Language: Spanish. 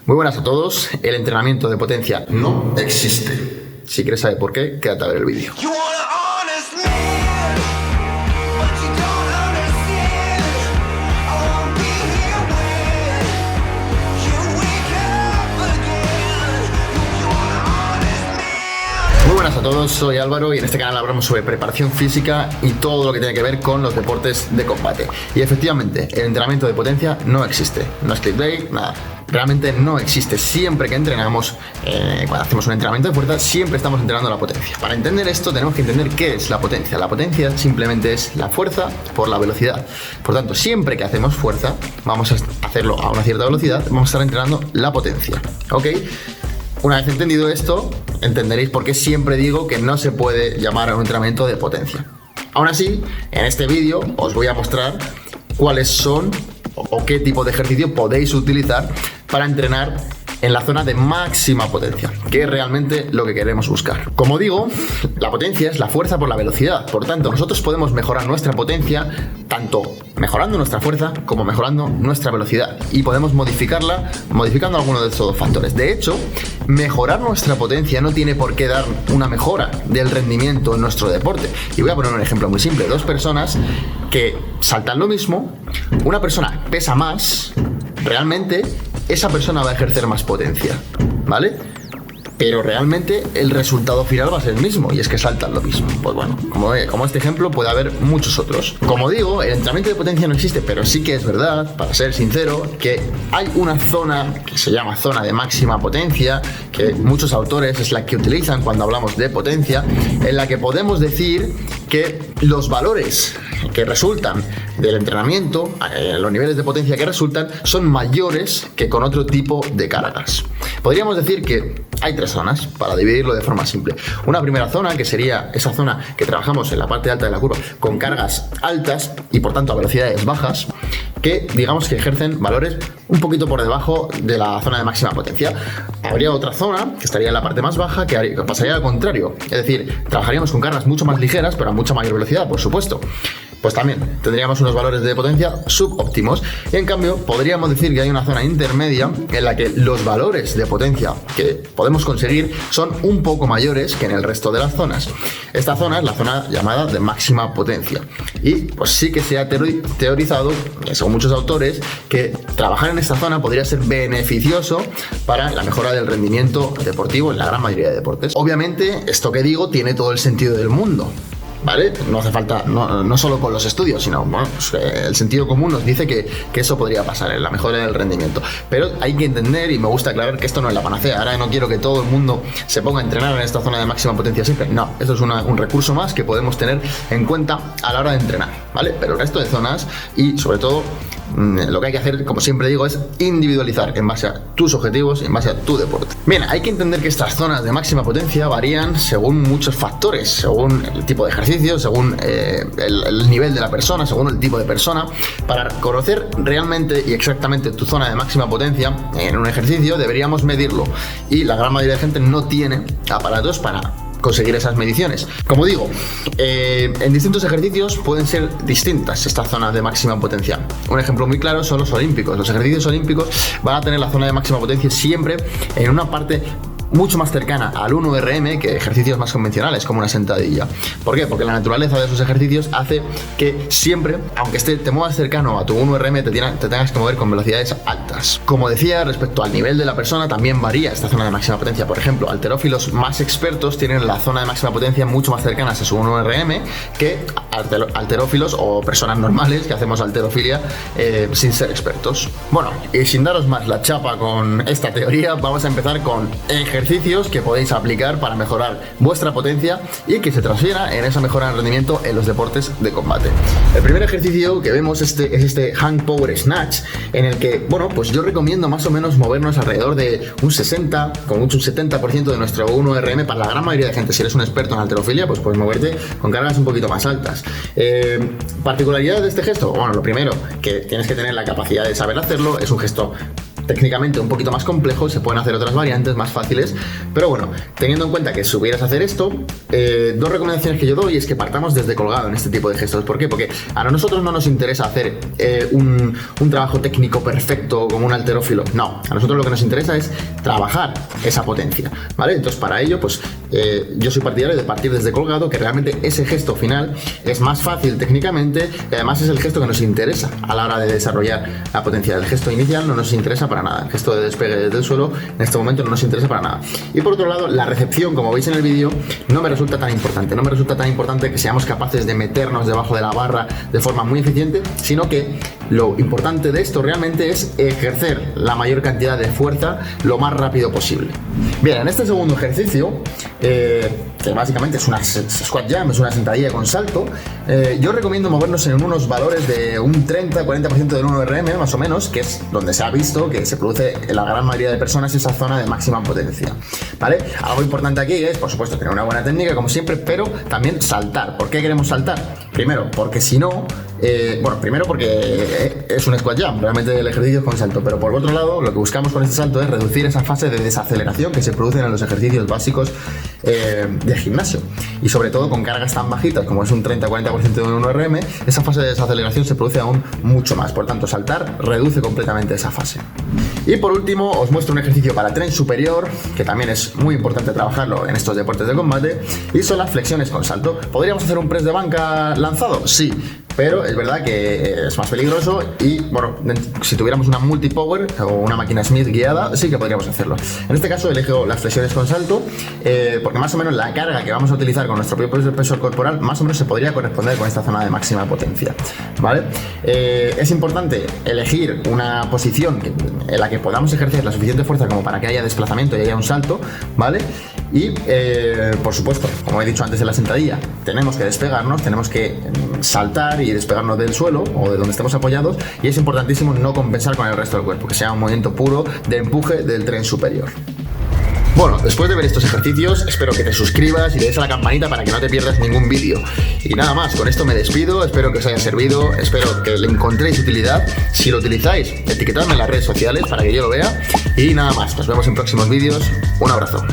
Muy buenas a todos. El entrenamiento de potencia no existe. Si quieres saber por qué, quédate a ver el vídeo. Muy buenas a todos, soy Álvaro y en este canal hablamos sobre preparación física y todo lo que tiene que ver con los deportes de combate. Y efectivamente, el entrenamiento de potencia no existe. No es clickbait, nada. Realmente no existe. Siempre que entrenamos, cuando hacemos un entrenamiento de fuerza, siempre estamos entrenando la potencia. Para entender esto tenemos que entender qué es la potencia. La potencia simplemente es la fuerza por la velocidad. Por tanto, siempre que hacemos fuerza, vamos a hacerlo a una cierta velocidad, vamos a estar entrenando la potencia. ¿Ok? Una vez entendido esto, entenderéis por qué siempre digo que no se puede llamar a un entrenamiento de potencia. Aún así, en este vídeo os voy a mostrar cuáles son o qué tipo de ejercicio podéis utilizar para entrenar en la zona de máxima potencia, que es realmente lo que queremos buscar. Como digo, la potencia es la fuerza por la velocidad. Por tanto, nosotros podemos mejorar nuestra potencia tanto mejorando nuestra fuerza como mejorando nuestra velocidad, y podemos modificarla modificando alguno de estos dos factores. De hecho, mejorar nuestra potencia no tiene por qué dar una mejora del rendimiento en nuestro deporte. Y voy a poner un ejemplo muy simple. Dos personas que saltan lo mismo, una persona pesa más, realmente esa persona va a ejercer más potencia, ¿vale? Pero realmente el resultado final va a ser el mismo, y es que saltan lo mismo. Pues bueno, como este ejemplo puede haber muchos otros. Como digo, el entrenamiento de potencia no existe, pero sí que es verdad, para ser sincero, que hay una zona que se llama zona de máxima potencia, que muchos autores es la que utilizan cuando hablamos de potencia, en la que podemos decir que los valores que resultan del entrenamiento, los niveles de potencia que resultan, son mayores que con otro tipo de cargas. Podríamos decir que hay tres zonas para dividirlo de forma simple. Una primera zona, que sería esa zona que trabajamos en la parte alta de la curva con cargas altas y por tanto a velocidades bajas, que digamos que ejercen valores un poquito por debajo de la zona de máxima potencia. Habría otra zona que estaría en la parte más baja, que pasaría al contrario, es decir, trabajaríamos con cargas mucho más ligeras pero a mucha mayor velocidad, por supuesto. Pues también tendríamos unos valores de potencia subóptimos, y en cambio podríamos decir que hay una zona intermedia en la que los valores de potencia que podemos conseguir son un poco mayores que en el resto de las zonas. Esta zona es la zona llamada de máxima potencia, y pues sí que se ha teorizado, según muchos autores, que trabajar en esta zona podría ser beneficioso para la mejora del rendimiento deportivo en la gran mayoría de deportes. Obviamente, esto que digo tiene todo el sentido del mundo, ¿vale? No hace falta, no solo con los estudios, sino bueno, pues, el sentido común nos dice que eso podría pasar en la mejora del rendimiento. Pero hay que entender, y me gusta aclarar, que esto no es la panacea. Ahora no quiero que todo el mundo se ponga a entrenar en esta zona de máxima potencia siempre. No, esto es un recurso más que podemos tener en cuenta a la hora de entrenar, ¿vale? Pero el resto de zonas, y sobre todo lo que hay que hacer, como siempre digo, es individualizar en base a tus objetivos y en base a tu deporte. Bien, hay que entender que estas zonas de máxima potencia varían según muchos factores, según el tipo de ejercicio, según el nivel de la persona, según el tipo de persona. Para conocer realmente y exactamente tu zona de máxima potencia en un ejercicio deberíamos medirlo, y la gran mayoría de gente no tiene aparatos para conseguir esas mediciones. Como digo, en distintos ejercicios pueden ser distintas estas zonas de máxima potencia. Un ejemplo muy claro son los olímpicos. Los ejercicios olímpicos van a tener la zona de máxima potencia siempre en una parte mucho más cercana al 1RM que ejercicios más convencionales como una sentadilla. ¿Por qué? Porque la naturaleza de esos ejercicios hace que siempre, aunque te muevas cercano a tu 1RM, te tengas que mover con velocidades altas. Como decía, respecto al nivel de la persona también varía esta zona de máxima potencia. Por ejemplo, halterófilos más expertos tienen la zona de máxima potencia mucho más cercanas a su 1RM que halterófilos o personas normales que hacemos halterofilia sin ser expertos. Bueno, y sin daros más la chapa con esta teoría, vamos a empezar con ejercicios que podéis aplicar para mejorar vuestra potencia y que se transfiera en esa mejora de rendimiento en los deportes de combate. El primer ejercicio que vemos es este Hang Power Snatch, en el que, bueno, pues yo recomiendo más o menos movernos alrededor de un 60, con mucho un 70% de nuestro 1RM para la gran mayoría de gente. Si eres un experto en halterofilia, pues puedes moverte con cargas un poquito más altas. Particularidad de este gesto, bueno, lo primero, que tienes que tener la capacidad de saber hacerlo. Es un gesto técnicamente un poquito más complejo, se pueden hacer otras variantes más fáciles, pero bueno, teniendo en cuenta que supieras hacer esto, dos recomendaciones que yo doy es que partamos desde colgado en este tipo de gestos. ¿Por qué? Porque a nosotros no nos interesa hacer un trabajo técnico perfecto como un halterófilo, no, a nosotros lo que nos interesa es trabajar esa potencia, ¿vale? Entonces para ello, pues yo soy partidario de partir desde colgado, que realmente ese gesto final es más fácil técnicamente y además es el gesto que nos interesa a la hora de desarrollar la potencia. El gesto inicial no nos interesa para nada, el gesto de despegue desde el suelo en este momento no nos interesa para nada. Y por otro lado, la recepción, como veis en el vídeo, no me resulta tan importante que seamos capaces de meternos debajo de la barra de forma muy eficiente, sino que lo importante de esto realmente es ejercer la mayor cantidad de fuerza lo más rápido posible. Bien, en este segundo ejercicio, que básicamente es una squat jam, es una sentadilla con salto, yo recomiendo movernos en unos valores de un 30-40% del 1RM más o menos, que es donde se ha visto que se produce en la gran mayoría de personas esa zona de máxima potencia, ¿vale? Algo importante aquí es, por supuesto, tener una buena técnica como siempre, pero también saltar. ¿Por qué queremos saltar? Primero, porque si no, primero porque es un squat jam, realmente el ejercicio es con salto, pero por otro lado, lo que buscamos con este salto es reducir esa fase de desaceleración que se producen en los ejercicios básicos de gimnasio, y sobre todo con cargas tan bajitas como es un 30-40% de un 1RM, esa fase de desaceleración se produce aún mucho más. Por tanto, saltar reduce completamente esa fase. Y por último, os muestro un ejercicio para tren superior, que también es muy importante trabajarlo en estos deportes de combate, y son las flexiones con salto. ¿Podríamos hacer un press de banca lanzado? Sí, pero es verdad que es más peligroso y, bueno, si tuviéramos una multipower o una máquina Smith guiada, sí que podríamos hacerlo. En este caso elijo las flexiones con salto, porque más o menos la carga que vamos a utilizar con nuestro propio peso corporal más o menos se podría corresponder con esta zona de máxima potencia, ¿vale? Es importante elegir una posición en la que podamos ejercer la suficiente fuerza como para que haya desplazamiento y haya un salto, ¿vale? Y, por supuesto, como he dicho antes en la sentadilla, tenemos que despegarnos, tenemos que saltar y despegarnos del suelo o de donde estemos apoyados, y es importantísimo no compensar con el resto del cuerpo, que sea un movimiento puro de empuje del tren superior. Bueno, después de ver estos ejercicios, espero que te suscribas y le des a la campanita para que no te pierdas ningún vídeo. Y nada más, con esto me despido, espero que os haya servido, espero que le encontréis utilidad. Si lo utilizáis, etiquetadme en las redes sociales para que yo lo vea. Y nada más, nos vemos en próximos vídeos. Un abrazo.